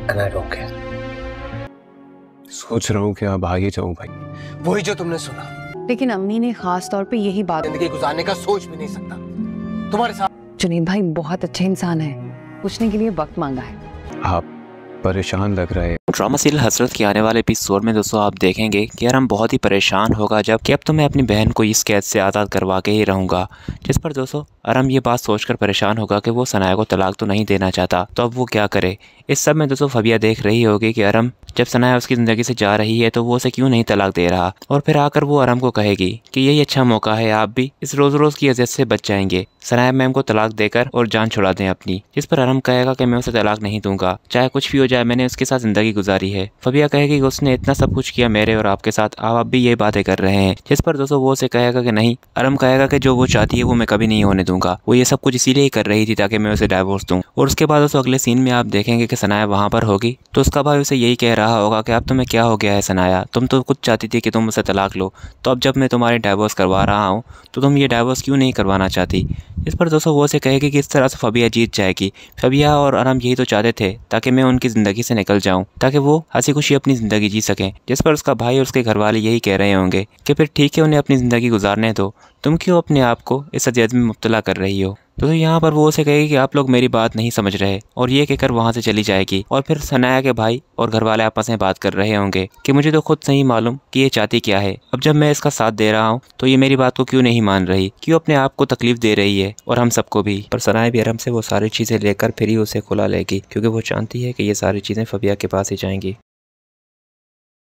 And I don't care. सोच रहा हूँ कि अब आगे जाऊँ भाई। वही जो तुमने सुना। लेकिन अम्मी ने खास तौर पे यही बात जिंदगी गुजारने का सोच भी नहीं सकता तुम्हारे साथ। जुनैद भाई बहुत अच्छे इंसान है, पूछने के लिए वक्त मांगा है। आप परेशान लग रहे हैं। ड्रामा सीरियल हसरत के आने वाले एपिसोड में दोस्तों आप देखेंगे कि यार हम बहुत ही परेशान होगा जब कि अब तो मैं अपनी बहन को इस कैद से आज़ाद करवा के ही रहूँगा। जिस पर दोस्तों अरम ये बात सोचकर परेशान होगा कि वो सनाया को तलाक तो नहीं देना चाहता, तो अब वो क्या करे। इस सब में दोस्तों फबिया देख रही होगी कि अरम जब सनाया उसकी ज़िंदगी से जा रही है तो वो उसे क्यों नहीं तलाक दे रहा, और फिर आकर वो अरम को कहेगी कि यही अच्छा मौका है, आप भी इस रोज़ रोज़ की अजियत से बच जाएंगे, सनाया मैम को तलाक देकर और जान छुड़ा दें अपनी। जिस पर अरम कहेगा कि मैं उसे तलाक नहीं दूंगा, चाहे कुछ भी हो जाए, मैंने उसके साथ ज़िंदगी गुजारी है। फबिया कहेगी कि उसने इतना सब कुछ किया मेरे और आपके साथ, आप भी ये बातें कर रहे हैं। जिस पर दोस्तों वो उसे कहेगा कि नहीं। अरम कहेगा कि जो वो चाहती है वो मैं कभी नहीं होने दूंगा, वो ये सब कुछ इसीलिए कर रही थी ताकि मैं उसे डाइवोर्स दूं। और उसके बाद दोस्तों अगले सीन में आप देखेंगे कि सनाया वहाँ पर होगी तो उसका भाई उसे यही कह रहा होगा कि अब तुम्हें क्या हो गया है सनाया, तुम तो कुछ चाहती थी कि तुम उसे तलाक लो, तो अब जब मैं तुम्हारी डाइवोर्स करवा रहा हूँ तो तुम ये डाइवोर्स क्यों नहीं करवाना चाहती। इस पर दोस्तों वो उसे कहेगी कि इस तरह से फबिया जीत जाएगी। फबिया और अरम यही तो चाहते थे ताकि मैं उनकी ज़िंदगी से निकल जाऊं, ताकि वो हंसी खुशी अपनी ज़िंदगी जी सकें। जिस पर उसका भाई और उसके घर वाले यही कह रहे होंगे कि फिर ठीक है, उन्हें अपनी ज़िंदगी गुजारने दो, तुम क्यों अपने आप को इस अजियत में मुब्तला कर रही हो। तो यहाँ पर वो उसे कहेगी कि आप लोग मेरी बात नहीं समझ रहे, और ये कहकर वहाँ से चली जाएगी। और फिर सनाया के भाई और घर वाले आपस में बात कर रहे होंगे कि मुझे तो खुद नहीं मालूम कि ये चाहती क्या है, अब जब मैं इसका साथ दे रहा हूँ तो ये मेरी बात को क्यों नहीं मान रही, क्यों अपने आप को तकलीफ दे रही है और हम सबको भी। पर सनाया भी अरम से वो सारी चीज़ें लेकर फिर ही उसे खुला लेगी, क्योंकि वो जानती है कि ये सारी चीज़ें फबिया के पास ही जाएंगी।